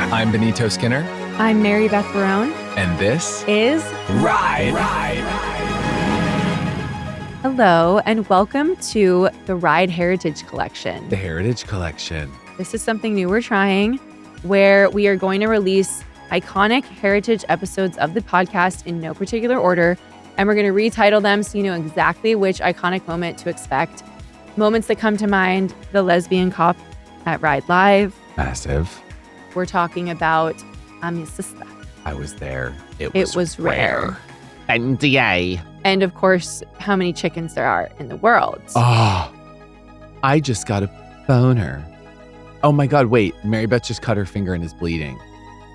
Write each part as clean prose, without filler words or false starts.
I'm Benito Skinner. I'm Mary Beth Barone. And this is Ride. Hello, and welcome to the Ride Heritage Collection. The Heritage Collection. This is something new we're trying, where we are going to release iconic heritage episodes of the podcast in no particular order, and we're going to retitle them so you know exactly which iconic moment to expect. Moments that come to mind: the lesbian cop at Ride Live. Massive. We're talking about I'm your sister. I was there. It was rare. NDA. And of course, how many chickens there are in the world. Oh, I just got a boner. Oh my God, wait. Mary Beth just cut her finger and is bleeding.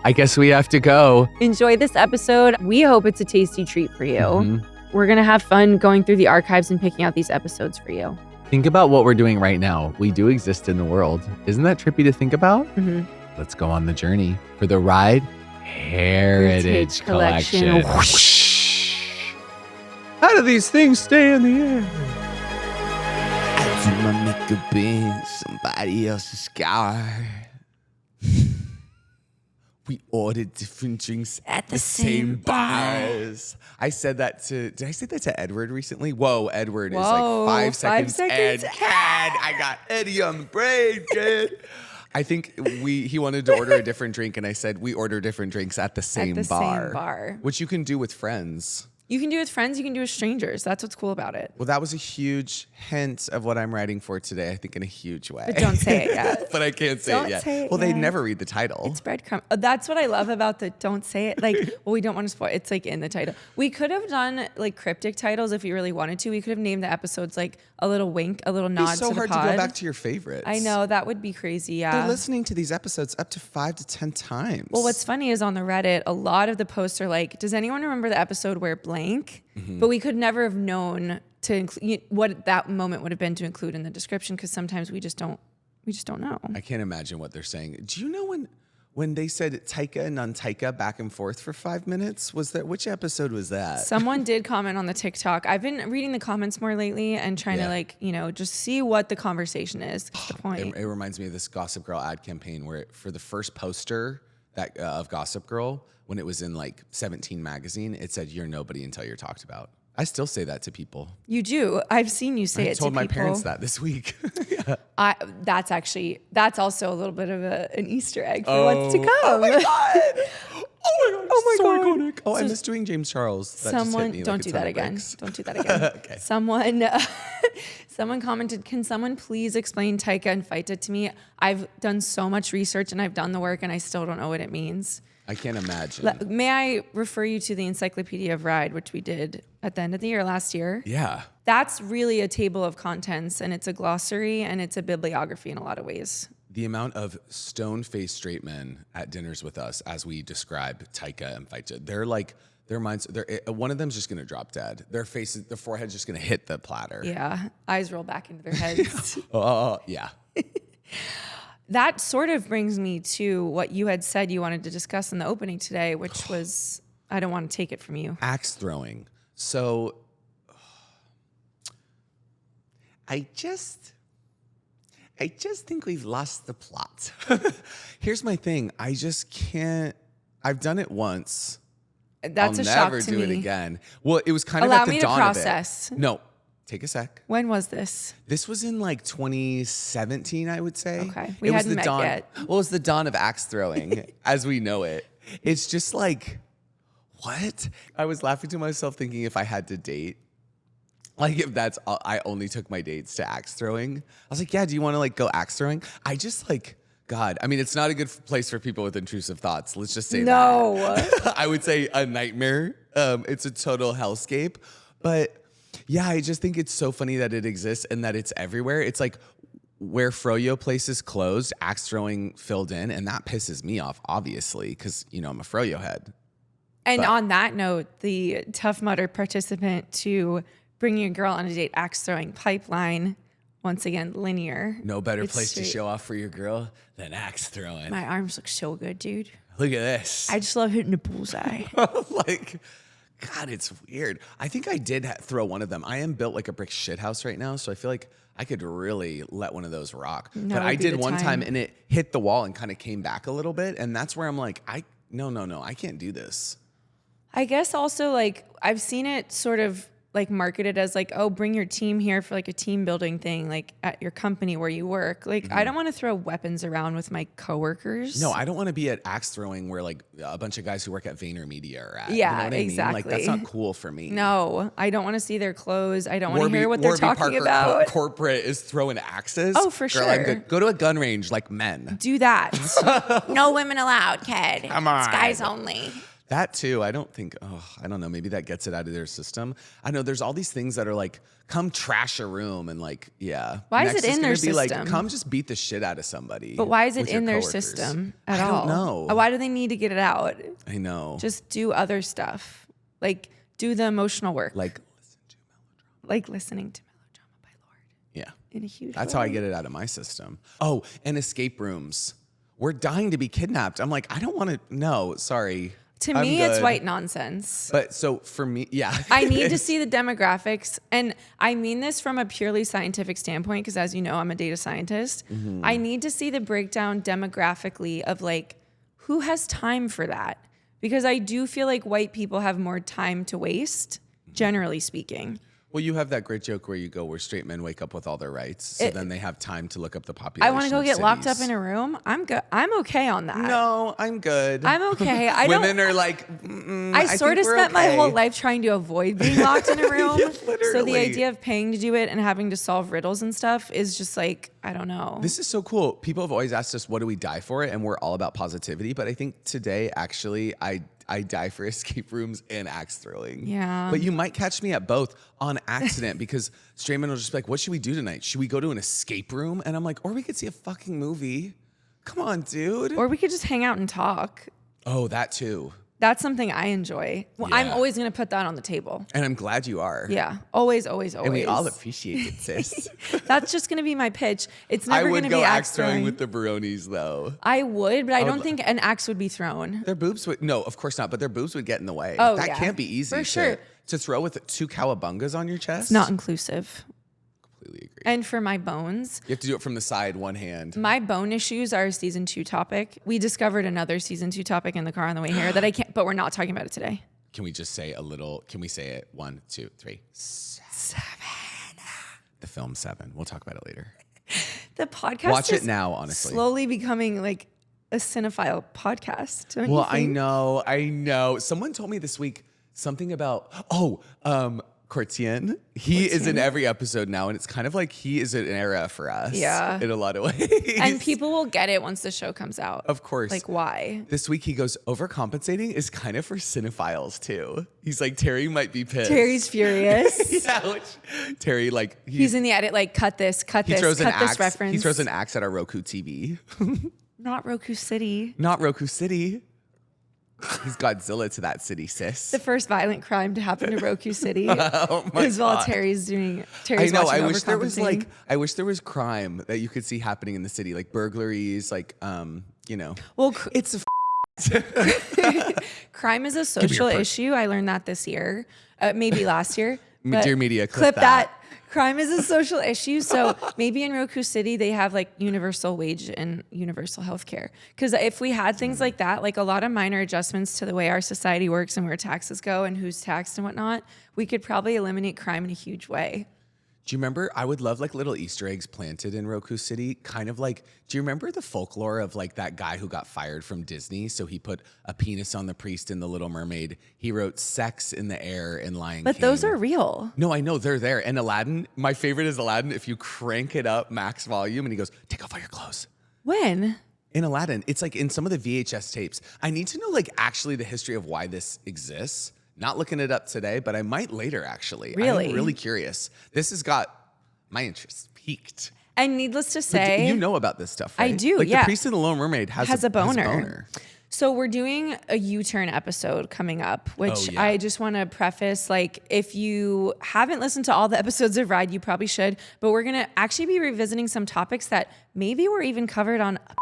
I guess we have to go. Enjoy this episode. We hope it's a tasty treat for you. Mm-hmm. We're going to have fun going through the archives and picking out these episodes for you. Think about what we're doing right now. We do exist in the world. Isn't that trippy to think about? Mm-hmm. Let's go on the journey for the Ride Heritage Collection. Whoosh. How do these things stay in the air? I do my makeup in somebody else's car. We ordered different drinks at the same bars. I said that did I say that to Edward recently? Whoa, Edward is like 5 seconds. And I got Eddie on the brain, kid. I think he wanted to order a different drink, and I said we order different drinks at the same bar. Which you can do with friends. You can do with friends, you can do with strangers. That's what's cool about it. Well, that was a huge hint of what I'm writing for today, I think in a huge way. But don't say it yet. But I can't say Don't it yet. say it Well, yet. they'd never read the title. It's breadcrumb. That's what I love about the don't say it. Like, well, we don't want to spoil. It's like in the title. We could have done like cryptic titles if we really wanted to. We could have named the episodes like a little wink, a little nod to the pod. It's so hard to go back to your favorites. I know, that would be crazy, yeah. They're listening to these episodes up to 5 to 10 times. Well, what's funny is on the Reddit, a lot of the posts are like, does anyone remember the episode where blank? Mm-hmm. But we could never have known to include what that moment would have been to include in the description, because sometimes we just don't know. I can't imagine what they're saying. Do you know when they said taika and non-taika back and forth for 5 minutes? Which episode was that? Someone did comment on the TikTok. I've been reading the comments more lately and trying to just see what the conversation is. That's the point. It reminds me of this Gossip Girl ad campaign where for the first poster of Gossip Girl, when it was in like 17 magazine, it said, "You're nobody until you're talked about." I still say that to people. You do. I've seen you say it to people. I told my parents that this week. Yeah. That's also a little bit of an Easter egg for what's to come. Oh my God. Oh my God. Iconic. Oh, I miss doing James Charles. That just hit me don't do that again. Don't do that again. Okay. Someone commented, "Can someone please explain taika and faita to me? I've done so much research and I've done the work and I still don't know what it means." I can't imagine. May I refer you to the Encyclopedia of Ride, which we did at the end of the year last year? Yeah. That's really a table of contents, and it's a glossary and it's a bibliography in a lot of ways. The amount of stone-faced straight men at dinners with us as we describe taika and faita, they're like, their minds, one of them's just going to drop dead. Their faces, their forehead's just going to hit the platter. Yeah. Eyes roll back into their heads. Yeah. That sort of brings me to what you had said you wanted to discuss in the opening today, which was, I don't want to take it from you. Axe throwing. So I just think we've lost the plot. Here's my thing. I just can't. I've done it once. That's I'll a shock never to do me. it again. Well, it was kind Allow of at me the to dawn process. of it. No, take a sec. When was this? This was in like 2017, I would say. Okay. We It was hadn't the met dawn. yet. Well, it was the dawn of axe throwing as we know it. It's just like, what? I was laughing to myself thinking if I had to date, like if that's all, I only took my dates to axe throwing. I was like, yeah, do you want to like go axe throwing? I just like, God, I mean, it's not a good place for people with intrusive thoughts. Let's just say that. I would say a nightmare. It's a total hellscape. But yeah, I just think it's so funny that it exists and that it's everywhere. It's like where froyo places closed, axe throwing filled in, and that pisses me off, obviously, because, you know, I'm a froyo head. And on that note, the Tough Mudder participant to bringing a girl on a date axe throwing pipeline, once again, linear. No better place to show off for your girl than axe throwing. My arms look so good, dude. Look at this. I just love hitting a bullseye. Like, God, it's weird. I think I did throw one of them. I am built like a brick shit house right now, so I feel like I could really let one of those rock. Now But would I be did the one time. time and it hit the wall and kind of came back a little bit. And that's where I'm like, no, I can't do this. I guess also like I've seen it sort of like marketed as like, oh, bring your team here for like a team building thing, like at your company where you work. Like I don't want to throw weapons around with my coworkers. No, I don't want to be at axe throwing where like a bunch of guys who work at VaynerMedia are at. Yeah, you know what I mean? exactly. Like that's not cool for me. No, I don't want to see their clothes. I don't want to Warby- hear what they're Warby talking Parker about. Corporate is throwing axes. Oh, for Girl, I'm sure. good. Go to a gun range like men. Do that. No women allowed, kid. Come on. It's guys only. That too, I don't know, maybe that gets it out of their system. I know there's all these things that are like, come trash a room and like, yeah. Why is Next it in gonna their be system? Like, come just beat the shit out of somebody. But why is it with your in their coworkers. system at I all? don't know. Why do they need to get it out? I know. Just do other stuff. Like do the emotional work. Like, Like listening to Melodrama by Lorde yeah. in a huge That's way. how I get it out of my system. Oh, and escape rooms. We're dying to be kidnapped. I'm like, I don't want to, no, sorry. To I'm me, it's good. white nonsense. But so for me, yeah. I need to see the demographics. And I mean this from a purely scientific standpoint, because as you know, I'm a data scientist. I need to see the breakdown demographically of like, who has time for that? Because I do feel like white people have more time to waste, generally speaking. Well, you have that great joke where you go, where straight men wake up with all their rights. So then they have time to look up the population. I want to go of get locked up cities. in a room. I'm good. I'm okay on that. No, I'm good. I'm okay. Women are like, I sort of think we're spent my okay. whole life trying to avoid being locked in a room. Yeah, So the literally. idea of paying to do it and having to solve riddles and stuff is just like, I don't know. This is so cool. People have always asked us, what do we die for? And we're all about positivity. But I think today, actually, I die for escape rooms and axe throwing. Yeah. But you might catch me at both on accident because straight men will just be like, what should we do tonight? Should we go to an escape room? And I'm like, or we could see a fucking movie. Come on, dude. Or we could just hang out and talk. Oh, that too. That's something I enjoy. Well, I'm Yeah. always going to put that on the table. And I'm glad you are. Yeah. Always, always, always. And we all appreciate it, sis. That's just going to be my pitch. It's I never going would to go be axe axe throwing throwing. with the Barones, though. I would, but I don't would- think an axe would be thrown. Their boobs would, no, of course not, but their boobs would get in the way. Oh, that yeah. can't be easy For sure. to throw with 2 cowabungas on your chest. It's not inclusive. Completely agree. And for my bones, You have to do it from the side, one hand. my bone issues are a season 2 topic. We discovered another season 2 topic in the car on the way here that I can't, but we're not talking about it today. Can we just say a little, can we say it? 1, 2, 3. 7. The film 7. We'll talk about it later. The podcast Watch is it now, honestly. slowly becoming like a cinephile podcast. Don't Well, you think? I know. Someone told me this week something about, Courtien. He is in every episode now, and it's kind of like he is an era for us. Yeah. In a lot of ways. And people will get it once the show comes out. Of course. Like, why? This week he goes, overcompensating is kind of for cinephiles too. He's like, Terry might be pissed. Terry's furious. Yeah, which Terry, like, He's in the edit, like, cut this, cut he this, throws an cut axe. this reference. He throws an axe at our Roku TV. Not Roku City. Not Roku City. He's Godzilla to that city, sis. The first violent crime to happen to Roku City Oh my is while God. Terry's I know. watching I wish there was overcompensating. I wish there was crime that you could see happening in the city, like burglaries, like Well, it's a crime is a social purse. issue. I learned that this year, maybe last year. but Dear media, clip that. Crime is a social issue. So maybe in Roku City, they have like universal wage and universal health care. Because if we had things like that, like a lot of minor adjustments to the way our society works and where taxes go and who's taxed and whatnot, we could probably eliminate crime in a huge way. Do you remember? I would love like little Easter eggs planted in Roku City. Kind of like, do you remember the folklore of like that guy who got fired from Disney? So he put a penis on the priest in The Little Mermaid. He wrote sex in the air in Lion But King. those are real. No, I know they're there. And Aladdin, my favorite is Aladdin. If you crank it up max volume and he goes, take off all your clothes. When? In Aladdin, it's like in some of the VHS tapes. I need to know like actually the history of why this exists. Not looking it up today, but I might later actually. Really? I'm really curious. This has got my interest peaked. And needless to But say, you know about this stuff, I right? do, Like yeah. the priest in The Little Mermaid has a boner. So we're doing a U-turn episode coming up, which Oh, yeah. I just want to preface, like, if you haven't listened to all the episodes of Ride, you probably should, but we're going to actually be revisiting some topics that maybe were even covered on a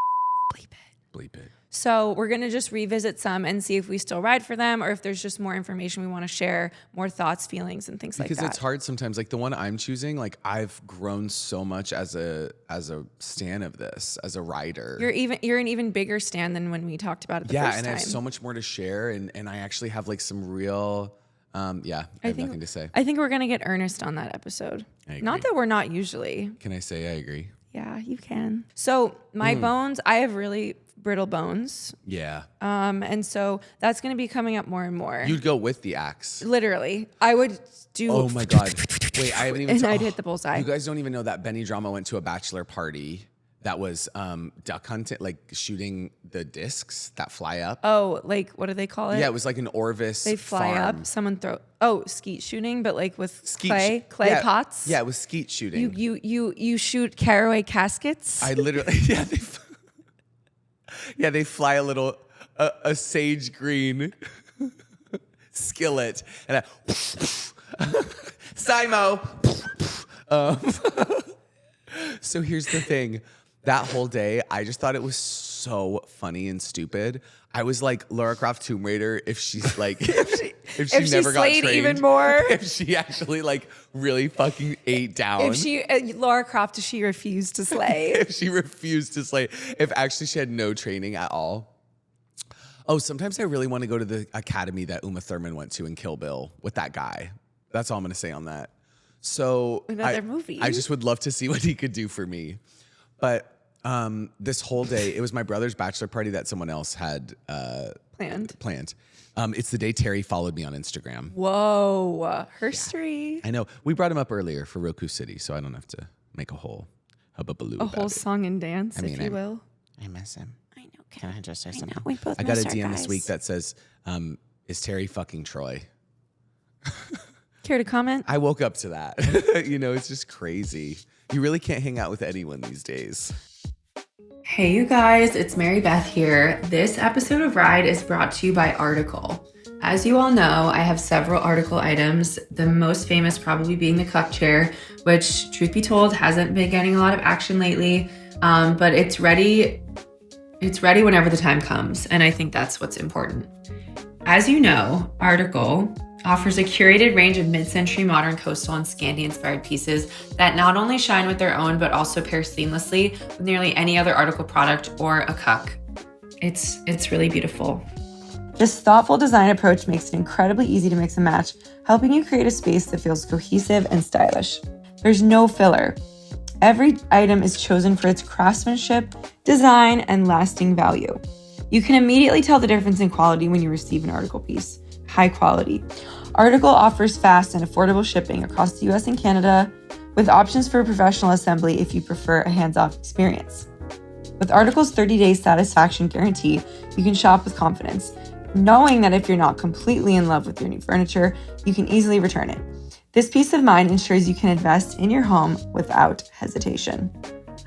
Bleep It. Bleep it. So we're going to just revisit some and see if we still ride for them or if there's just more information we want to share, more thoughts, feelings, and things like that. Because it's hard sometimes. Like the one I'm choosing, like I've grown so much as a stan of this, as a rider. You're an even bigger stan than when we talked about it the first time. Yeah, and I have so much more to share, and I actually have like some real, I have nothing to say. I think we're going to get earnest on that episode. I agree. Not that we're not usually. Can I say I agree? Yeah, you can. So my bones, I have really brittle bones. Yeah. And so that's going to be coming up more and more. You'd go with the axe. Literally. I would do. Oh my God. Wait, I haven't even. And I'd hit the bullseye. You guys don't even know that Benny-drama went to a bachelor party that was duck hunting, like shooting the discs that fly up. Oh, like what do they call it? Yeah, it was like an Orvis They fly farm. up. Someone skeet shooting, but like with clay yeah, pots. Yeah, it was skeet shooting. You shoot caraway caskets. I literally they fly a little a sage green skillet and Simo. So here's the thing. That whole day, I just thought it was so funny and stupid. I was like Lara Croft Tomb Raider if she's like if she never got trained even more. If she actually like really fucking ate down. If she Lara Croft, if she refused to slay. If she refused to slay. If actually she had no training at all. Oh, sometimes I really want to go to the academy that Uma Thurman went to in Kill Bill with that guy. That's all I'm going to say on that. So another movie. I just would love to see what he could do for me. But this whole day, it was my brother's bachelor party that someone else had planned. It's the day Terry followed me on Instagram. Whoa, herstory. I know. We brought him up earlier for Roku City, so I don't have to make a whole hubbubaloo about whole it. song and dance, if you will. I miss him. I know. Can I just say something? We both I got a miss our DM this guys. week that says, is Terry fucking Troy? Care to comment? I woke up to that. You know, it's just crazy. You really can't hang out with anyone these days. Hey, you guys, it's Mary Beth here. This episode of Ride is brought to you by Article. As you all know, I have several Article items, the most famous probably being the cup chair, which, truth be told, hasn't been getting a lot of action lately, but it's ready. It's ready whenever the time comes, and I think that's what's important. As you know, Article offers a curated range of mid-century modern coastal and Scandi-inspired pieces that not only shine with their own, but also pair seamlessly with nearly any other Article product or a cuck. It's really beautiful. This thoughtful design approach makes it incredibly easy to mix and match, helping you create a space that feels cohesive and stylish. There's no filler. Every item is chosen for its craftsmanship, design, and lasting value. You can immediately tell the difference in quality when you receive an Article piece. High quality. Article offers fast and affordable shipping across the US and Canada, with options for professional assembly if you prefer a hands-off experience. With Article's 30-day satisfaction guarantee, you can shop with confidence, knowing that if you're not completely in love with your new furniture, you can easily return it. This peace of mind ensures you can invest in your home without hesitation.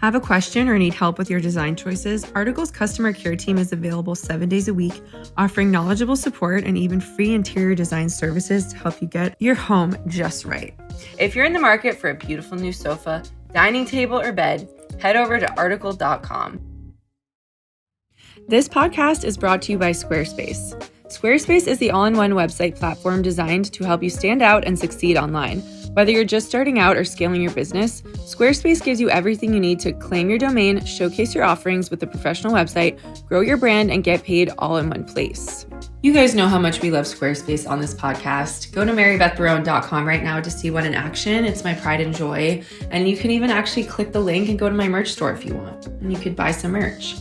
Have a question or need help with your design choices? Article's customer care team is available 7 days a week, offering knowledgeable support and even free interior design services to help you get your home just right. If you're in the market for a beautiful new sofa, dining table, or bed, head over to article.com. This podcast is brought to you by Squarespace. Squarespace is the all-in-one website platform designed to help you stand out and succeed online. Whether you're just starting out or scaling your business, Squarespace gives you everything you need to claim your domain, showcase your offerings with a professional website, grow your brand, and get paid all in one place. You guys know how much we love Squarespace on this podcast. Go to marybethbarone.com right now to see one in action. It's my pride and joy. And you can even actually click the link and go to my merch store if you want. And you could buy some merch.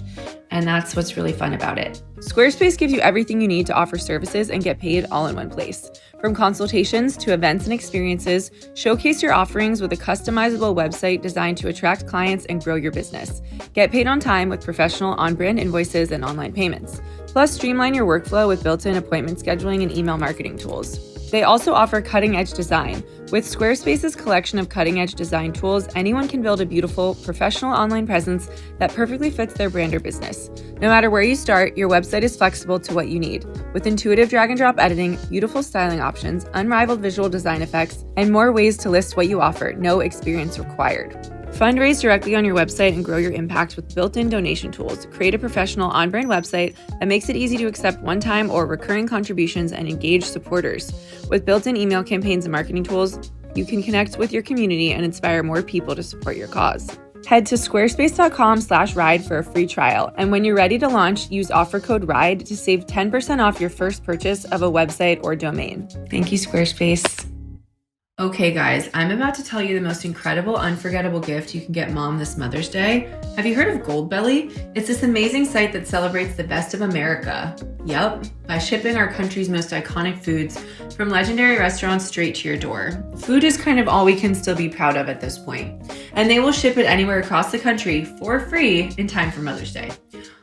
And that's what's really fun about it. Squarespace gives you everything you need to offer services and get paid all in one place. From consultations to events and experiences, showcase your offerings with a customizable website designed to attract clients and grow your business. Get paid on time with professional on-brand invoices and online payments. Plus, streamline your workflow with built-in appointment scheduling and email marketing tools. They also offer cutting-edge design. With Squarespace's collection of cutting-edge design tools, anyone can build a beautiful, professional online presence that perfectly fits their brand or business. No matter where you start, your website is flexible to what you need. With intuitive drag-and-drop editing, beautiful styling options, unrivaled visual design effects, and more ways to list what you offer, no experience required. Fundraise directly on your website and grow your impact with built-in donation tools. Create a professional on-brand website that makes it easy to accept one-time or recurring contributions and engage supporters. With built-in email campaigns and marketing tools, you can connect with your community and inspire more people to support your cause. Head to squarespace.com/ride for a free trial. And when you're ready to launch, use offer code RIDE to save 10% off your first purchase of a website or domain. Thank you, Squarespace. Okay, guys, I'm about to tell you the most incredible, unforgettable gift you can get mom this Mother's Day. Have you heard of Goldbelly? It's this amazing site that celebrates the best of America. Yup, by shipping our country's most iconic foods from legendary restaurants straight to your door. Food is kind of all we can still be proud of at this point. And they will ship it anywhere across the country for free in time for Mother's Day.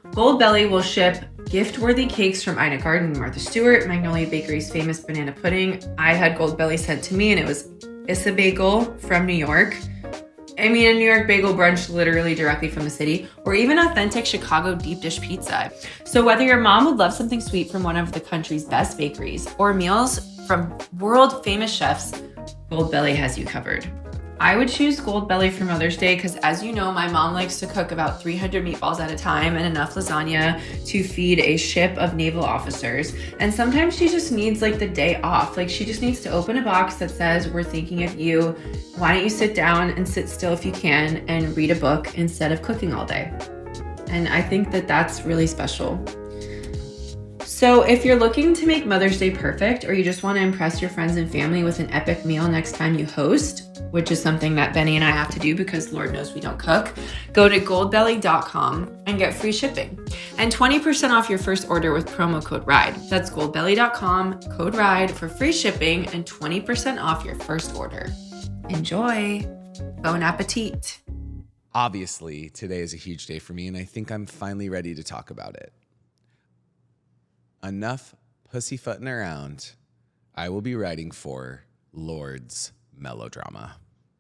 Goldbelly will ship gift-worthy cakes from Ina Garten and Martha Stewart, Magnolia Bakery's famous banana pudding. I had Goldbelly sent to me, and it was Issa Bagel from New York. I mean, a New York bagel brunch literally directly from the city, or even authentic Chicago deep dish pizza. So whether your mom would love something sweet from one of the country's best bakeries, or meals from world-famous chefs, Goldbelly has you covered. I would choose Goldbelly for Mother's Day because, as you know, my mom likes to cook about 300 meatballs at a time and enough lasagna to feed a ship of naval officers. And sometimes she just needs like the day off. Like she just needs to open a box that says, "We're thinking of you. Why don't you sit down and sit still if you can and read a book instead of cooking all day?" And I think that that's really special. So if you're looking to make Mother's Day perfect, or you just want to impress your friends and family with an epic meal next time you host, which is something that Benny and I have to do because Lord knows we don't cook, go to goldbelly.com and get free shipping and 20% off your first order with promo code RIDE. That's goldbelly.com, code RIDE for free shipping and 20% off your first order. Enjoy. Bon appetit. Obviously, today is a huge day for me, and I think I'm finally ready to talk about it. Enough pussyfooting around. I will be writing for Lorde's Melodrama.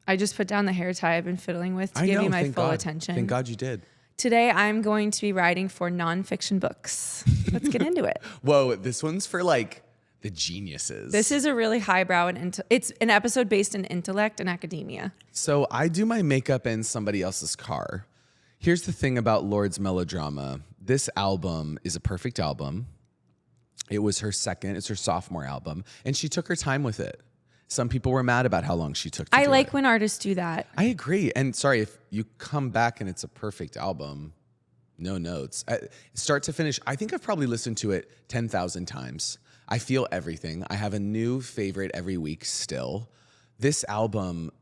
I just put down the hair tie I've been fiddling with to give you my full attention. Thank God you did. Today, I'm going to be writing for nonfiction books. Let's get into it. Whoa, this one's for like the geniuses. This is a really highbrow and it's an episode based in intellect and academia. So I do my makeup in somebody else's car. Here's the thing about Lorde's Melodrama. This album is a perfect album. It was it's her sophomore album, and she took her time with it. Some people were mad about how long she took to do it. When artists do that. I agree. And sorry, if you come back and it's a perfect album, no notes. Start to finish, I think I've probably listened to it 10,000 times. I feel everything. I have a new favorite every week still. This album,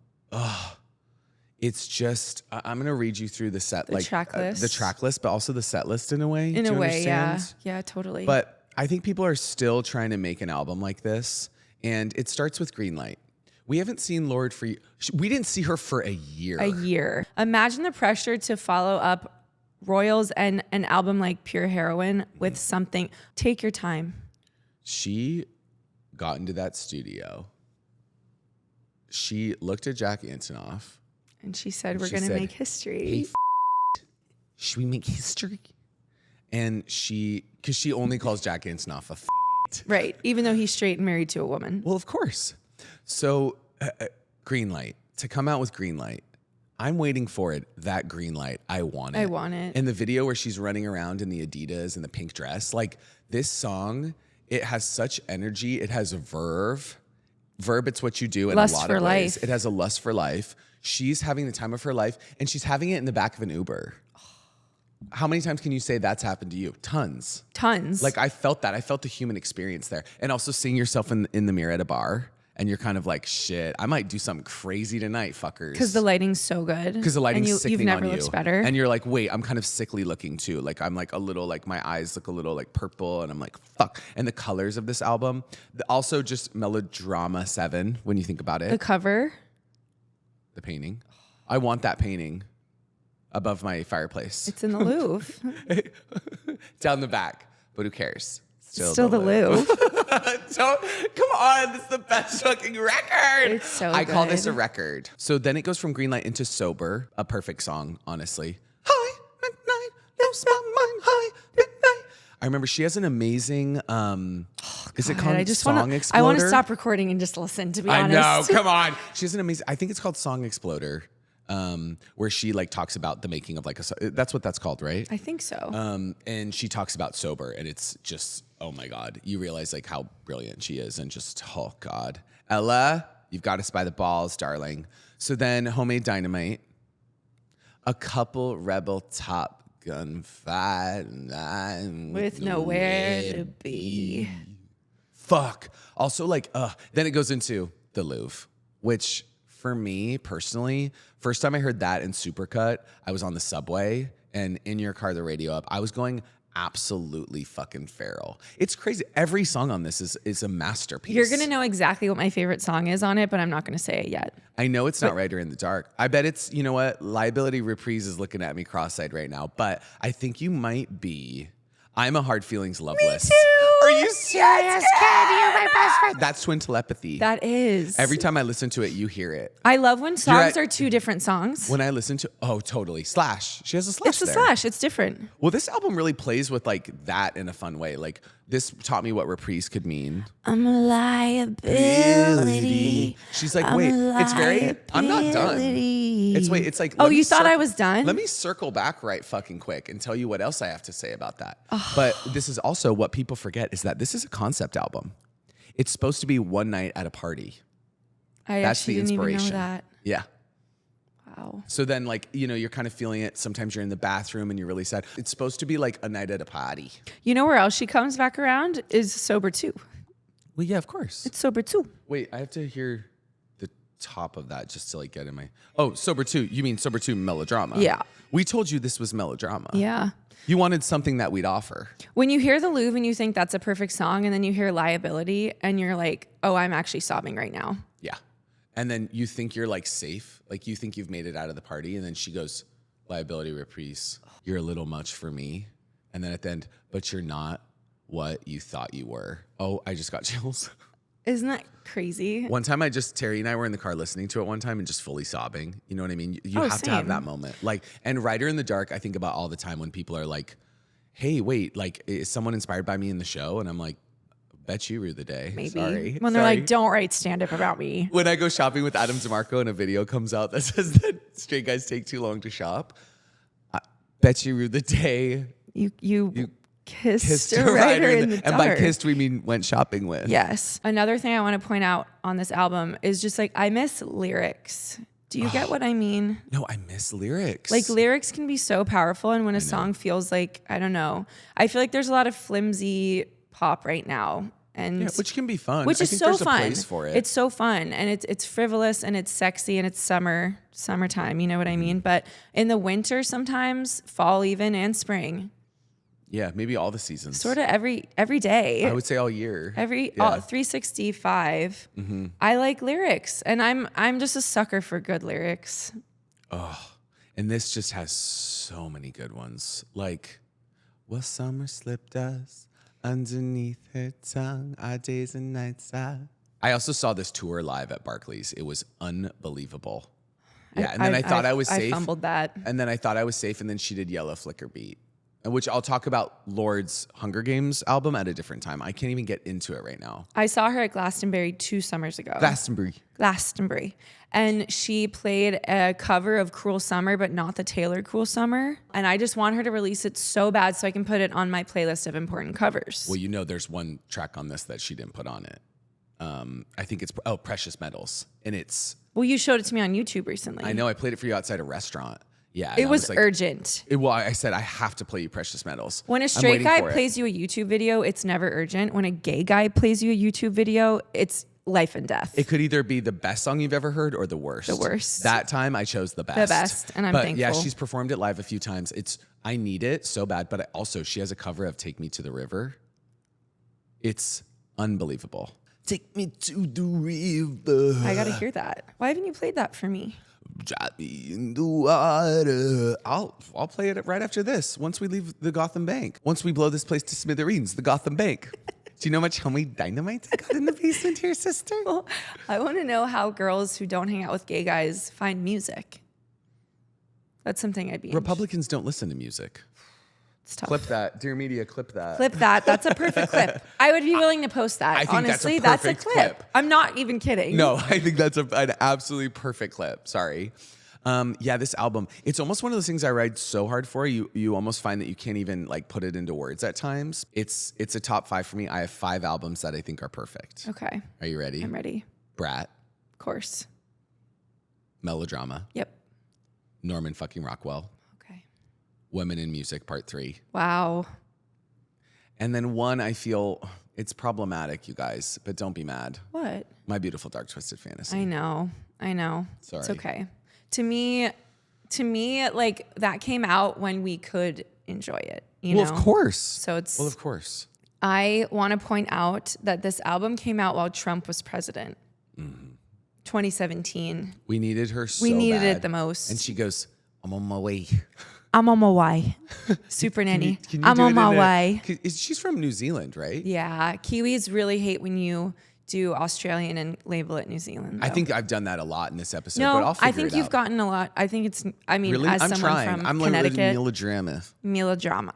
it's just, I'm going to read you through the set. The track list. The track list, but also the set list in a way. In a way, understand? yeah. Yeah, totally. But I think people are still trying to make an album like this, and it starts with Greenlight. We haven't seen Lorde we didn't see her for a year. A year. Imagine the pressure to follow up Royals and an album like Pure Heroine with something. Take your time. She got into that studio. She looked at Jack Antonoff. And she said, we're going to make history. Hey, should we make history? And because she only calls Jack Antonoff a right, even though he's straight and married to a woman. Well, of course. So Greenlight, to come out with Greenlight, I'm waiting for it, that Greenlight. I want it. I want it. And the video where she's running around in the Adidas and the pink dress, like this song, it has such energy. It has a verve. Verb, it's what you do in lust a lot for of ways. life. It has a lust for life. She's having the time of her life, and she's having it in the back of an Uber. How many times can you say that's happened to you? Tons. Like I felt that. I felt the human experience there. And also seeing yourself in the mirror at a bar and you're kind of like, shit, I might do something crazy tonight, fuckers. Because the lighting's so good. Because the lighting's sickening on you. You've never looked better. And you're like, wait, I'm kind of sickly looking too. Like I'm like a little, like my eyes look a little like purple and I'm like, fuck. And the colors of this album, also just Melodrama 7 when you think about it. The cover. The painting. I want that painting. Above my fireplace. It's in the Louvre. Down the back. But who cares? Still the Louvre. Come on. This is the best fucking record. It's so I good. call this a record. So then it goes from Greenlight into Sober. A perfect song, honestly. Hi, midnight. Lose my mind. Hi, midnight. I remember she has an amazing, is it called Song Exploder? I want to stop recording and just listen, to be honest. I know. Come on. She has an amazing, I think it's called Song Exploder. where she like talks about the making of like that's what that's called, right? I think so. And she talks about Sober, and it's just, oh my God, you realize like how brilliant she is, and just, oh God. Ella, you've got us by the balls, darling. So then Homemade Dynamite, a couple Rebel Top Gun fight with nowhere to be. Fuck. Also like, then it goes into the Louvre, which for me personally, first time I heard that in Supercut, I was on the subway and in your car, the radio up, I was going absolutely fucking feral. It's crazy. Every song on this is a masterpiece. You're going to know exactly what my favorite song is on it, but I'm not going to say it yet. I know it's not Right or in the Dark. I bet it's, you know what? Liability Reprise is looking at me cross-eyed right now, but I think you might be I'm a Hard Feelings Loveless. Me too. Are you serious? Yes, Kid, you're my best friend. That's Twin Telepathy. That is. Every time I listen to it, you hear it. I love when songs are two different songs. When I listen to, oh, totally. Slash. She has a slash It's a there. slash. It's different. Well, this album really plays with like that in a fun way. Like this taught me what reprise could mean. I'm a liability. She's like, wait, it's very, I'm not done. It's like, oh, you thought I was done? Let me circle back right fucking quick and tell you what else I have to say about that. But this is also what people forget is that this is a concept album. It's supposed to be one night at a party. That's the inspiration. Didn't even know that. Yeah. Wow. So then, like, you know, you're kind of feeling it. Sometimes you're in the bathroom and you're really sad. It's supposed to be like a night at a party. You know where else she comes back around is Sober 2. Well, yeah, of course. It's Sober 2. Wait, I have to hear the top of that just to like get in my... Oh, Sober 2. You mean Sober 2 Melodrama? Yeah. We told you this was Melodrama. Yeah. You wanted something that we'd offer. When you hear The Louvre and you think that's a perfect song, and then you hear Liability and you're like, oh, I'm actually sobbing right now. Yeah. And then you think you're like safe. Like you think you've made it out of the party. And then she goes, Liability Reprise. You're a little much for me. And then at the end, but you're not what you thought you were. Oh, I just got chills. Isn't that crazy? One time Terry and I were in the car listening to it one time and just fully sobbing. You know what I mean? You have to have that moment. Like, and Rider in the Dark, I think about all the time when people are like, hey, wait, like, is someone inspired by me in the show? And I'm like, bet you rue the day. Maybe. Sorry. When they're like, don't write stand-up about me. When I go shopping with Adam DeMarco and a video comes out that says that straight guys take too long to shop, I bet you rue the day. You kissed a writer in the dark. And by kissed, we mean went shopping with. Yes. Another thing I want to point out on this album is just like, I miss lyrics. Do you get what I mean? No, I miss lyrics. Like lyrics can be so powerful. And when a song feels like, I don't know, I feel like there's a lot of flimsy pop right now. And yeah, which can be fun. Which is so there's fun. A place for it. It's so fun. And it's frivolous and it's sexy and it's summertime. You know what I mean? But in the winter sometimes, fall even, and spring. Yeah, maybe all the seasons. Sort of every day. I would say all year. 365. Mm-hmm. I like lyrics, and I'm just a sucker for good lyrics. Oh, and this just has so many good ones. Like, well, summer slipped us underneath her tongue, our days and nights are. I also saw this tour live at Barclays. It was unbelievable. Yeah, and then I thought I was safe. I fumbled that. And then I thought I was safe, and then she did Yellow Flicker Beat. Which I'll talk about Lorde's Hunger Games album at a different time. I can't even get into it right now. I saw her at Glastonbury 2 summers ago. Glastonbury. And she played a cover of Cruel Summer, but not the Taylor Cruel Summer. And I just want her to release it so bad so I can put it on my playlist of important covers. Well, you know there's one track on this that she didn't put on it. I think it's, Precious Metals. And it's... Well, you showed it to me on YouTube recently. I know. I played it for you outside a restaurant. Yeah, it was like, urgent. I said, I have to play you Precious Metals. When a straight guy plays you a YouTube video, it's never urgent. When a gay guy plays you a YouTube video, it's life and death. It could either be the best song you've ever heard or the worst. The worst. That time I chose the best. The best, and I'm thankful. Yeah, she's performed it live a few times. I need it so bad, but she has a cover of Take Me to the River. It's unbelievable. Take me to the river. I gotta hear that. Why haven't you played that for me? Drop me in the water. I'll play it right after this. Once we leave the Gotham Bank. Once we blow this place to smithereens, the Gotham Bank. Do you know how much Homemade Dynamite I got in the basement here, sister? Well, I want to know how girls who don't hang out with gay guys find music. That's something I'd be Republicans don't listen to music. It's tough. Clip that. Dear Media, clip that. Clip that. That's a perfect clip. I would be willing to post that. I think honestly, that's a clip. perfect clip. I'm not even kidding. No, I think that's an absolutely perfect clip. Sorry. Yeah, this album, it's almost one of those things I ride so hard for. You almost find that you can't even like put it into words at times. It's a top 5 for me. I have 5 albums that I think are perfect. Okay. Are you ready? I'm ready. Brat. Of course. Melodrama. Yep. Norman fucking Rockwell. Okay. Women in Music Part 3. Wow. And then one I feel it's problematic, you guys, but don't be mad. What? My Beautiful Dark Twisted Fantasy. I know. Sorry. It's okay. To me, like that came out when we could enjoy it. You know? Of course. So it's. Well, of course. I want to point out that this album came out while Trump was president. 2017. We needed her so We needed bad. it the most. And she goes, I'm on my way. I'm on my way. Super nanny. Can you I'm do on it my in way. She's from New Zealand, right? Yeah. Kiwis really hate when you do Australian and label it New Zealand. I though. think I've done that a lot in this episode, No, but I'll figure I think it you've out. gotten a lot. I think it's, I mean, Really? as I'm someone trying. from I'm learning Connecticut. melodrama. Melodrama.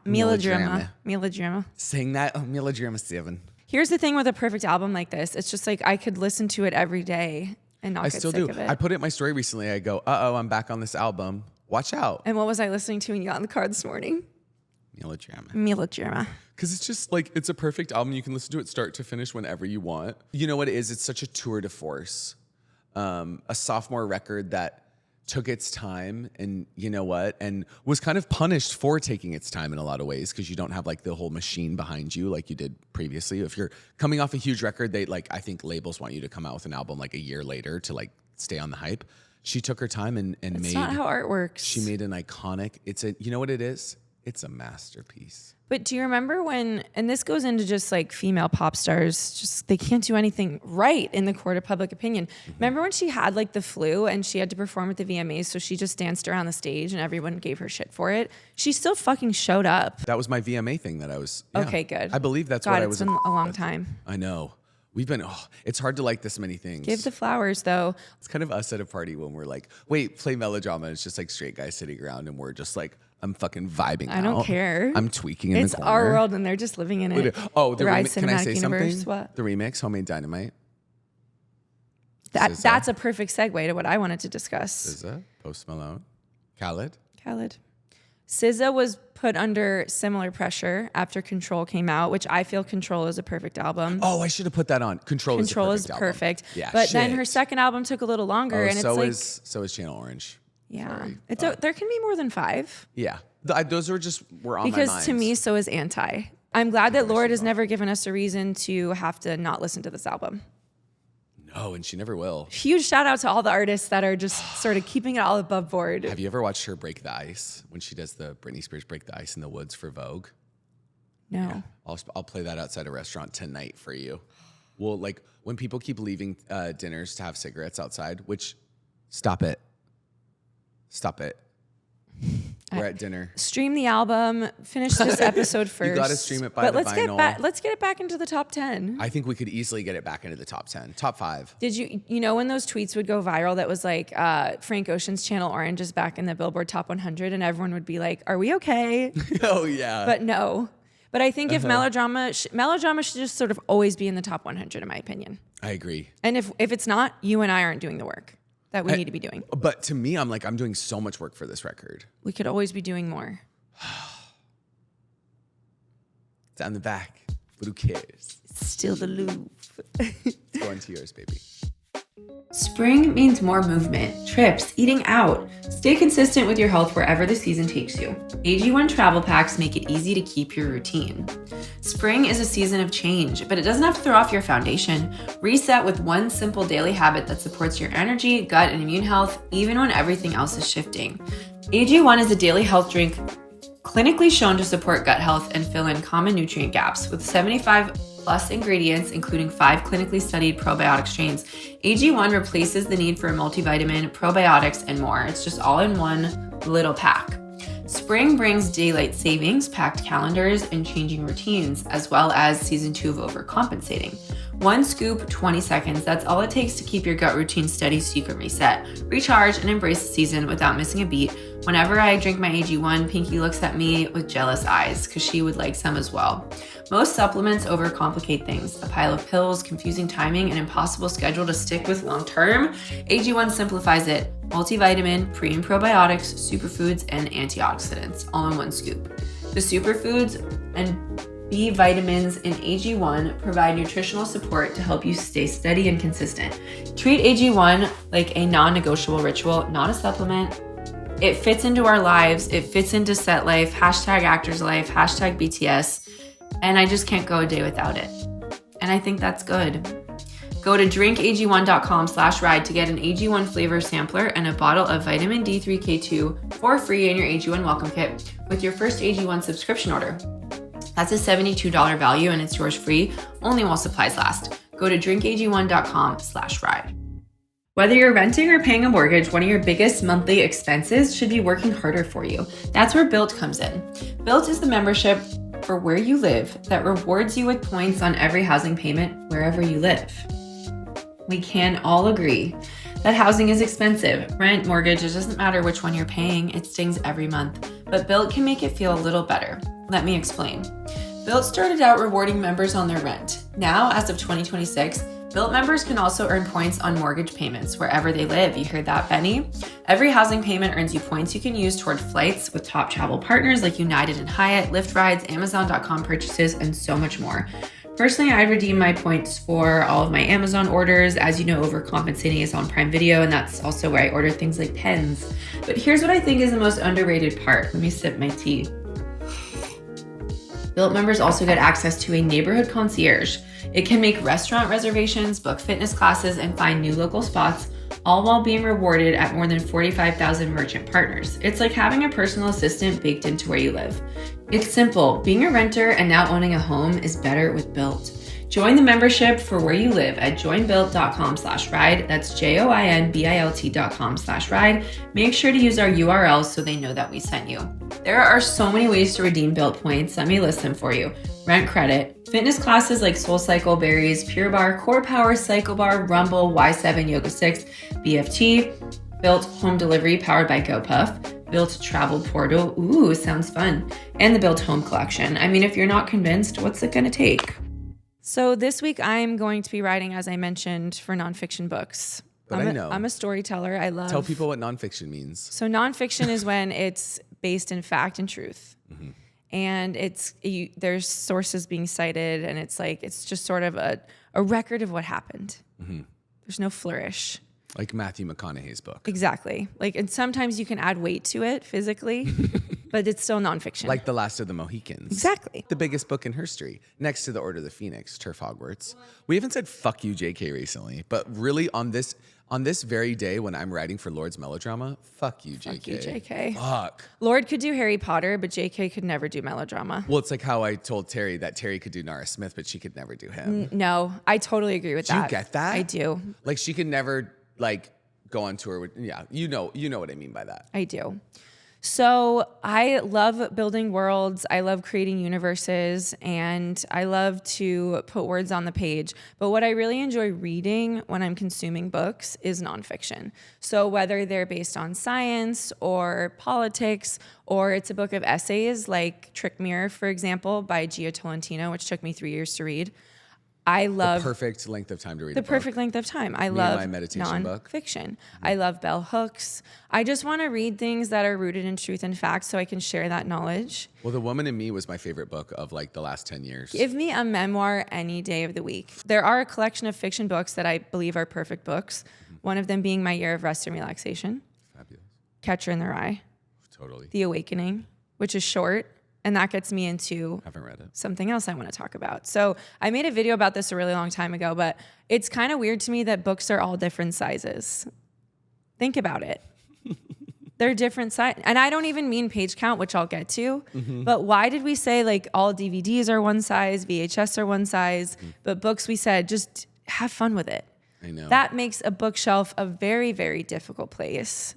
Saying that, melodrama 7. Here's the thing with a perfect album like this. It's just like I could listen to it every day and not I get still sick do. of it. I put it in my story recently. I go, I'm back on this album. Watch out. And what was I listening to when you got in the car this morning? Melodrama. Melodrama. Because it's just like, it's a perfect album. You can listen to it start to finish whenever you want. You know what it is? It's such a tour de force. A sophomore record that took its time and you know what? And was kind of punished for taking its time in a lot of ways because you don't have like the whole machine behind you like you did previously. If you're coming off a huge record, they like, I think labels want you to come out with an album like a year later to like stay on the hype. She took her time and It's made. not how art works. She made an iconic. You know what it is? It's a masterpiece. But do you remember when, and this goes into just like female pop stars, just they can't do anything right in the court of public opinion. Remember when she had like the flu and she had to perform at the VMAs, so she just danced around the stage and everyone gave her shit for it? She still fucking showed up. That was my VMA thing that I was. Yeah. Okay, good. I believe that's God, what I it's was. been a long time. I know. We've been, it's hard to like this many things. Give the flowers though. It's kind of us at a party when we're like, wait, play Melodrama. It's just like straight guys sitting around and we're just like, I'm fucking vibing out. I don't care. I'm tweaking in It's the corner. our world and they're just living in it. Oh, the Rise remix. Can I Cinematic say Universe, something? what? The remix, Homemade Dynamite. That's a perfect segue to what I wanted to discuss. SZA, Post Malone, Khaled. SZA was put under similar pressure after Control came out, which I feel Control is a perfect album. Oh, I should have put that on. Control is perfect. Album. Yeah, but then her second album took a little longer, and so it's so is Channel Orange. yeah, Sorry. there can be more than 5. Yeah, those were on my mind. Because to me, so is Anti. I'm glad that Lorde has never given us a reason to have to not listen to this album. No, and she never will. Huge shout out to all the artists that are just sort of keeping it all above board. Have you ever watched her break the ice when she does the Britney Spears Break the Ice in the Woods for Vogue? No. Yeah. I'll play that outside a restaurant tonight for you. Well, like when people keep leaving dinners to have cigarettes outside, which stop it. We're at dinner. Stream the album. Finish this episode first. You gotta stream it by but the let's vinyl. Let's get it back into the top 10. I think we could easily get it back into the top 10, top 5. Did you know when those tweets would go viral that was like Frank Ocean's Channel Orange is back in the Billboard Top 100 and everyone would be like, are we okay? Oh yeah. But no. But I think if Melodrama should just sort of always be in the top 100 in my opinion. I agree. And if it's not, you and I aren't doing the work that we need to be doing. But to me, I'm doing so much work for this record. We could always be doing more. It's on the back, but who cares? It's still the Louvre. It's going to yours, baby. Spring means more movement, trips, eating out. Stay consistent with your health wherever the season takes you. AG1 travel packs make it easy to keep your routine. Spring is a season of change, but it doesn't have to throw off your foundation. Reset with one simple daily habit that supports your energy, gut, and immune health, even when everything else is shifting. AG1 is a daily health drink clinically shown to support gut health and fill in common nutrient gaps. With 75 plus ingredients, including 5 clinically studied probiotic strains, AG1 replaces the need for a multivitamin, probiotics, and more. It's just all in one little pack. Spring brings daylight savings, packed calendars, and changing routines, as well as season 2 of overcompensating. 1 scoop, 20 seconds. That's all it takes to keep your gut routine steady so you can reset, recharge, and embrace the season without missing a beat. Whenever I drink my AG1, Pinky looks at me with jealous eyes because she would like some as well. Most supplements overcomplicate things. A pile of pills, confusing timing, and impossible schedule to stick with long term. AG1 simplifies it. Multivitamin, pre and probiotics, superfoods, and antioxidants, all in one scoop. The superfoods and B vitamins in AG1 provide nutritional support to help you stay steady and consistent. Treat AG1 like a non-negotiable ritual, not a supplement. It fits into our lives. It fits into set life, hashtag actors life, hashtag BTS. And I just can't go a day without it. And I think that's good. Go to drinkag1.com/ride to get an AG1 flavor sampler and a bottle of vitamin D3K2 for free in your AG1 welcome kit with your first AG1 subscription order. That's a $72 value and it's yours free, only while supplies last. Go to drinkag1.com/ride. Whether you're renting or paying a mortgage, one of your biggest monthly expenses should be working harder for you. That's where Built comes in. Built is the membership for where you live that rewards you with points on every housing payment wherever you live. We can all agree that housing is expensive. Rent, mortgage, it doesn't matter which one you're paying, it stings every month. But Built can make it feel a little better. Let me explain. Built started out rewarding members on their rent. Now, as of 2026, Built members can also earn points on mortgage payments wherever they live. You heard that, Benny? Every housing payment earns you points you can use toward flights with top travel partners like United and Hyatt, Lyft rides, Amazon.com purchases, and so much more. Personally, I redeem my points for all of my Amazon orders. As you know, overcompensating is on Prime Video, and that's also where I order things like pens. But here's what I think is the most underrated part. Let me sip my tea. Built members also get access to a neighborhood concierge. It can make restaurant reservations, book fitness classes, and find new local spots, all while being rewarded at more than 45,000 merchant partners. It's like having a personal assistant baked into where you live. It's simple. Being a renter and now owning a home is better with Built. Join the membership for where you live at joinbuilt.com/ride. That's joinbilt.com/ride. Make sure to use our URL so they know that we sent you. There are so many ways to redeem Built points. Let me list them for you. Rent credit, fitness classes like SoulCycle, Berries, Pure Barre, Core Power, Cycle Bar, Rumble, Y7, Yoga 6, BFT, Built home delivery powered by GoPuff, Built travel portal, ooh, sounds fun, and the Built home collection. I mean, if you're not convinced, what's it gonna take? So this week I'm going to be writing, as I mentioned, for nonfiction books. But I know. I'm a storyteller. I love. Tell people what nonfiction means. So nonfiction is when it's based in fact and truth. Mm-hmm. And there's sources being cited, and it's just sort of a record of what happened. Mm-hmm. There's no flourish. Like Matthew McConaughey's book. Exactly. And sometimes you can add weight to it physically, but it's still nonfiction. Like The Last of the Mohicans. Exactly. The biggest book in history, next to The Order of the Phoenix, Turf Hogwarts. We haven't said fuck you, JK, recently, but really on this very day when I'm writing for Lorde's Melodrama, fuck you, JK. Fuck you, JK. Fuck. Lorde could do Harry Potter, but JK could never do Melodrama. Well, it's like how I told Terry that Terry could do Nara Smith, but she could never do him. No, I totally agree with that. Do you get that? I do. Like she could never go on tour with, yeah, you know what I mean by that. I do. So I love building worlds. I love creating universes, and I love to put words on the page. But what I really enjoy reading when I'm consuming books is nonfiction. So whether they're based on science or politics, or it's a book of essays like Trick Mirror, for example, by Gia Tolentino, which took me 3 years to read. I love the perfect length of time to read. The perfect length of time. I love my meditation book. Nonfiction. Mm-hmm. I love bell hooks. I just want to read things that are rooted in truth and fact, so I can share that knowledge. Well, The Woman in Me was my favorite book of the last 10 years. Give me a memoir any day of the week. There are a collection of fiction books that I believe are perfect books. Mm-hmm. One of them being My Year of Rest and Relaxation. Fabulous. Catcher in the Rye. Totally. The Awakening, which is short. And that gets me into haven't read it. Something else I want to talk about. So I made a video about this a really long time ago, but it's kind of weird to me that books are all different sizes. Think about it. They're different sizes. And I don't even mean page count, which I'll get to. Mm-hmm. But why did we say all DVDs are one size, VHS are one size, but books we said just have fun with it? I know. That makes a bookshelf a very, very difficult place.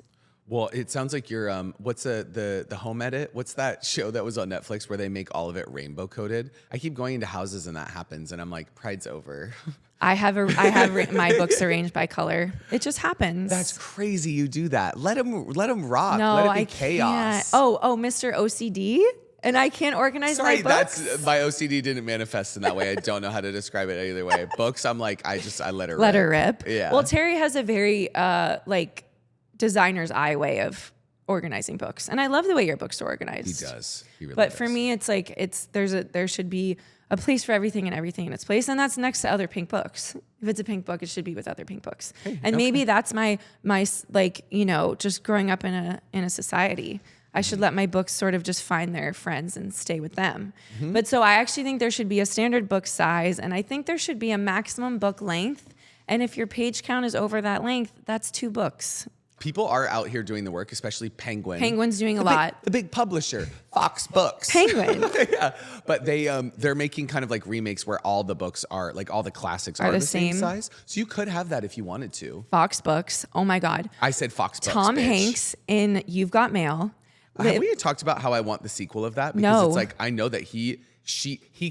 Well, it sounds like you're what's the home edit? What's that show that was on Netflix where they make all of it rainbow coated? I keep going into houses and that happens, and I'm like, pride's over. I have my books arranged by color. It just happens. That's crazy. You do that. Let them rock. No, let it be I chaos. can't. Oh, Mr. OCD, and I can't organize Sorry, my books. that's my OCD didn't manifest in that way. I don't know how to describe it either way. Books, I'm like, I let her Let rip. her rip. Yeah. Well, Terry has a very like designer's eye way of organizing books, and I love the way your books are organized. He does. He really But does. for me, it's like there should be a place for everything and everything in its place, and that's next to other pink books. If it's a pink book, it should be with other pink books. And maybe that's my like, you know, just growing up in a society. I should let my books sort of just find their friends and stay with them. But so I actually think there should be a standard book size, and I think there should be a maximum book length. And if your page count is over that length, that's 2 books. People are out here doing the work, especially Penguin. Penguin's doing a lot. The big publisher, Fox Books. Penguin. Yeah. But they're making kind of like remakes where all the books are, like all the classics are the same size. So you could have that if you wanted to. Fox Books. Oh my God. I said Fox Books, Tom bitch. Hanks in You've Got Mail. Have we talked about how I want the sequel of that? Because No. it's like, I know that he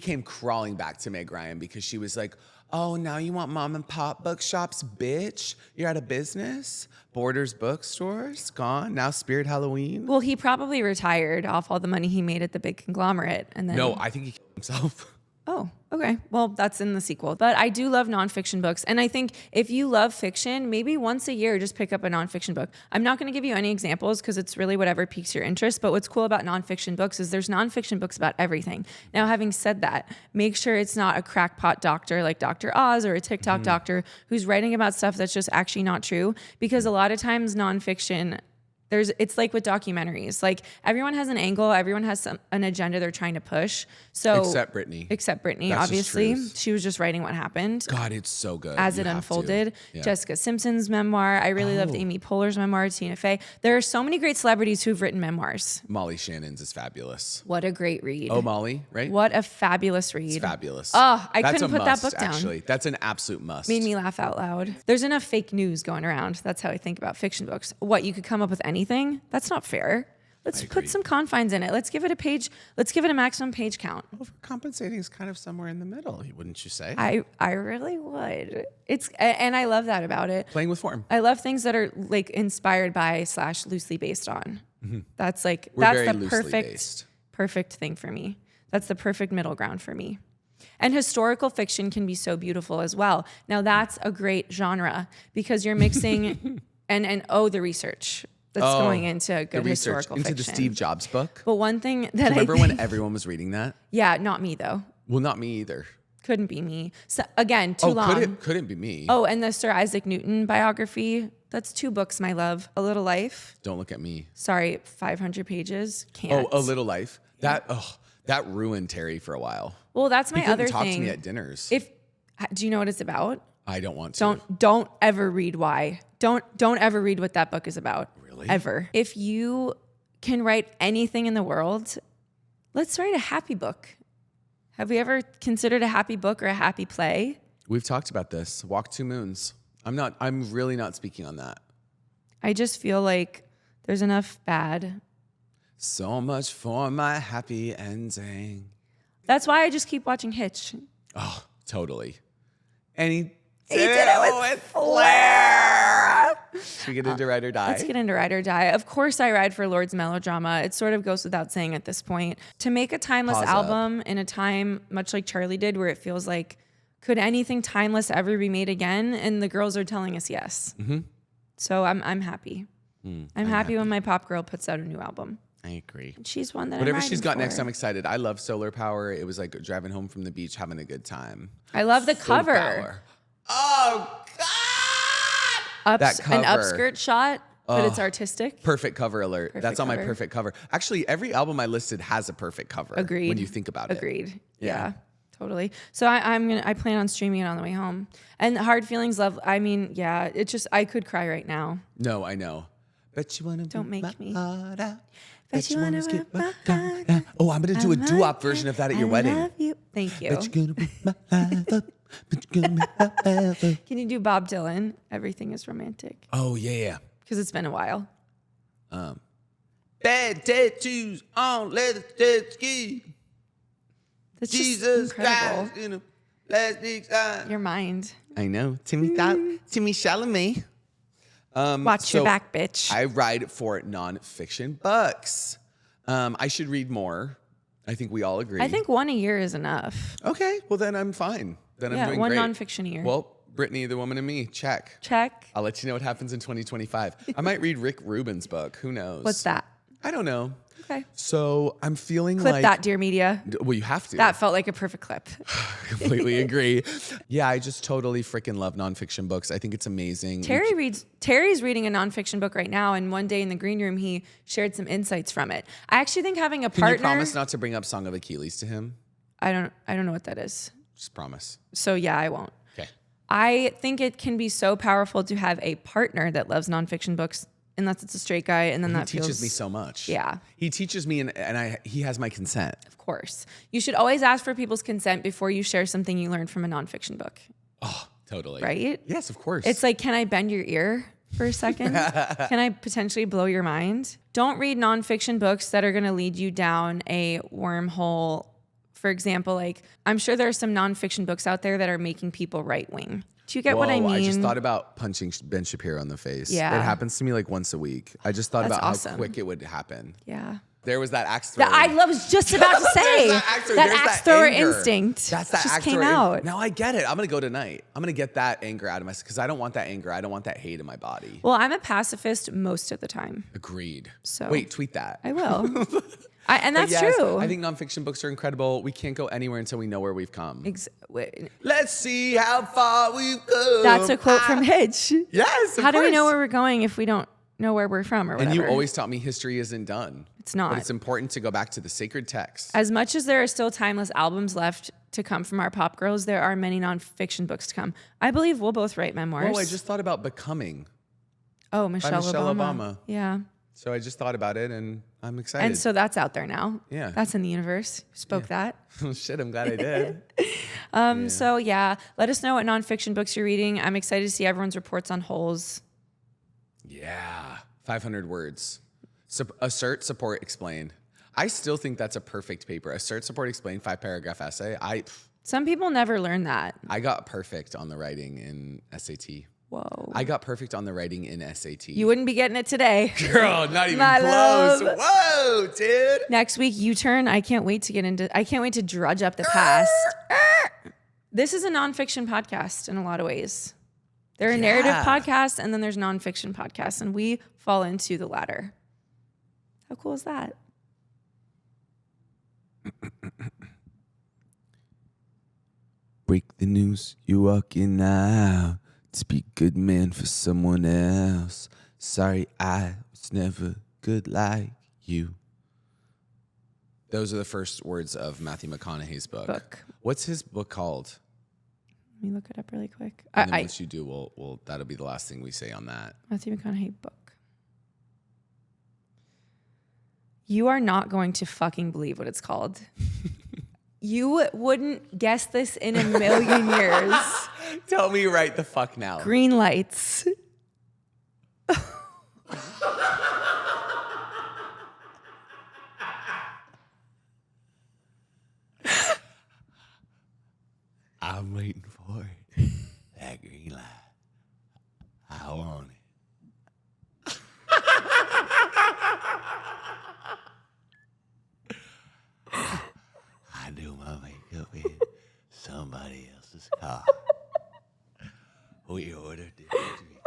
came crawling back to Meg Ryan because she was like, oh, now you want mom and pop bookshops, bitch? You're out of business? Borders bookstores gone? Now Spirit Halloween? Well, he probably retired off all the money he made at the big conglomerate. And then No, I think he killed himself. Oh, okay. Well, that's in the sequel. But I do love nonfiction books. And I think if you love fiction, maybe once a year, just pick up a nonfiction book. I'm not going to give you any examples because it's really whatever piques your interest. But what's cool about nonfiction books is there's nonfiction books about everything. Now, having said that, make sure it's not a crackpot doctor like Dr. Oz or a TikTok doctor who's writing about stuff that's just actually not true. Because a lot of times nonfiction, it's like with documentaries. Like everyone has an angle, everyone has an agenda they're trying to push. So Except Brittany. That's obviously. Just she was just writing what happened. God, it's so good. As You it have unfolded. to. Yeah. Jessica Simpson's memoir. I really loved Amy Poehler's memoir, Tina Fey. There are so many great celebrities who've written memoirs. Molly Shannon's is fabulous. What a great read. Oh, Molly, right? What a fabulous read. It's fabulous. Oh, I That's couldn't a put must, that book down. Actually, that's an absolute must. Made me laugh out loud. There's enough fake news going around. That's how I think about fiction books. What, you could come up with anything? That's not fair. Let's put some confines in it. Let's give it a page. Let's give it a maximum page count. Overcompensating is kind of somewhere in the middle, wouldn't you say? I really would. And I love that about it. Playing with form. I love things that are like inspired by / loosely based on. That's like We're that's very the loosely based. perfect thing for me. That's the perfect middle ground for me. And historical fiction can be so beautiful as well. Now that's a great genre because you're mixing and the research that's going into good the research historical into fiction. the Steve Jobs book. But one thing that Remember when everyone was reading that? Yeah, not me though. Well, not me either. Couldn't be me. So again, too long. Couldn't be me. Oh, and the Sir Isaac Newton biography. That's 2 books, my love. A Little Life. Don't look at me. Sorry, 500 pages. Can't. Oh, A Little Life. That ruined Terry for a while. Well, that's my He couldn't other talk thing. to me at dinners. Do you know what it's about? I don't want to. Don't ever read why. Don't ever read what that book is about. Really? Ever. If you can write anything in the world, let's write a happy book. Have we ever considered a happy book or a happy play? We've talked about this. Walk 2 Moons. I'm really not speaking on that. I just feel like there's enough bad. So much for my happy ending. That's why I just keep watching Hitch. Oh, totally. And he He did it with flair. Should we get into Ride or Die? Let's get into Ride or Die. Of course, I ride for Lorde's Melodrama. It sort of goes without saying at this point. To make a timeless Pause album in a time much like Charlie did, where it feels like, could anything timeless ever be made again? And the girls are telling us yes. Mm-hmm. So I'm happy. I'm happy when my pop girl puts out a new album. I agree. She's one that Whatever I'm she's got riding next, for. I'm excited. I love Solar Power. It was like driving home from the beach, having a good time. I love the Solar cover. Power. Oh, God! That An cover. upskirt shot, but it's artistic. Perfect cover alert. Perfect That's on my cover. perfect cover. Actually, every album I listed has a perfect cover. Agreed. When you think about it. Agreed. Yeah. Yeah. Totally. So I plan on streaming it on the way home. And Hard Feelings Love, I mean, yeah, it's just, I could cry right now. No, I know. Bet you wanna Don't make me. heart out. Bet you wanna skip rip my heart out. Oh, I'm gonna do a doo-wop version of that at your wedding. Love you. Thank you. Bet you're gonna rip my life up. Bet you're gonna make my life up. Can you do Bob Dylan? Everything is romantic. Oh, yeah. Because it's been a while. Bad tattoos on leather ski. That's Jesus just incredible. Christ in a plastic sign. Your mind. I know. Timmy Chalamet. Watch your back, bitch. I ride for nonfiction books. I should read more. I think we all agree. I think one a year is enough. Okay, well then I'm fine. Then I'm doing one great. nonfiction a year. Well, Brittany, the woman in me, check. Check. I'll let you know what happens in 2025. I might read Rick Rubin's book. Who knows? What's that? I don't know. Okay. So I'm feeling Clip like that, dear media. Well, you have to. That felt like a perfect clip. Completely agree. Yeah, I just totally freaking love nonfiction books. I think it's amazing. Terry's reading a nonfiction book right now, and one day in the green room he shared some insights from it. I actually think having a partner. Can you promise not to bring up Song of Achilles to him? I don't know what that is. Just promise. So yeah, I won't. Okay. I think it can be so powerful to have a partner that loves nonfiction books, unless it's a straight guy, and then that teaches me so much. Yeah. He teaches me, and he has my consent. Of course. You should always ask for people's consent before you share something you learned from a nonfiction book. Oh, totally. Right? Yes, of course. It's like, can I bend your ear for a second? Can I potentially blow your mind? Don't read nonfiction books that are going to lead you down a wormhole. For example, like, I'm sure there are some nonfiction books out there that are making people right wing. Do you get what I mean? I just thought about punching Ben Shapiro in the face. Yeah. It happens to me like once a week. I just thought about awesome. how quick it would happen. Yeah. There was that axe thrower. I was just about to say that axe thrower instinct. That's that just axe came thrower out. Now I get it. I'm gonna go tonight. I'm gonna get that anger out of myself because I don't want that anger. I don't want that hate in my body. Well, I'm a pacifist most of the time. Agreed. So wait, tweet that. I will. And that's yes, true. I think nonfiction books are incredible. We can't go anywhere until we know where we've come. Wait. Let's see how far we've come. That's a quote from Hitch. Yes. How do we know where we're going if we don't know where we're from or whatever? And you always taught me history isn't done. It's not. But it's important to go back to the sacred text. As much as there are still timeless albums left to come from our pop girls, there are many nonfiction books to come. I believe we'll both write memoirs. Oh, I just thought about Becoming. Oh, Michelle Obama. Obama. Yeah. So I just thought about it and I'm excited. And so that's out there now. Yeah. That's in the universe. Spoke that. Shit, I'm glad I did. So yeah, let us know what nonfiction books you're reading. I'm excited to see everyone's reports on holes. Yeah. 500 words. Assert, support, explain. I still think that's a perfect paper. Assert, support, explain, 5-paragraph essay. Some people never learn that. I got perfect on the writing in SAT. Whoa. I got perfect on the writing in SAT. You wouldn't be getting it today. Girl, not even My close. love. Whoa, dude. Next week, U-turn. I can't wait to drudge up the past. This is a nonfiction podcast in a lot of ways. There are narrative podcasts and then there's nonfiction podcasts, and we fall into the latter. How cool is that? Break the news, you walking out. To be good man for someone else. Sorry, I was never good like you. Those are the first words of Matthew McConaughey's book. What's his book called? Let me look it up really quick. And then once you do, we'll that'll be the last thing we say on that. Matthew McConaughey book. You are not going to fucking believe what it's called. You wouldn't guess this in a million years. Tell me right the fuck now. Greenlights. I'm waiting for it. That green light. I want it. I do my makeup in somebody else's car. We ordered deliveries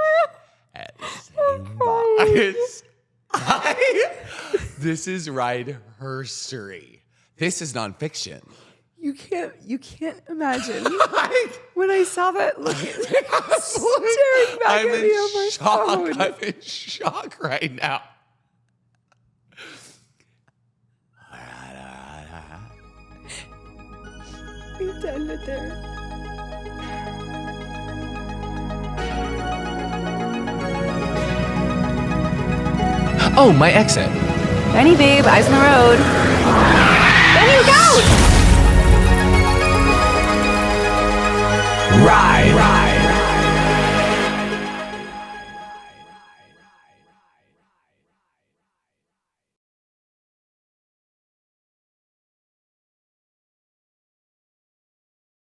at the same box. This is ride herstory. This is nonfiction. You can't imagine. When I saw that, look at me. Staring back I'm at me on my in shock. phone. I'm in shock right now. All right. We have to end it there. Oh, my exit. Benny, babe, eyes on the road. Benny, look out! Ride.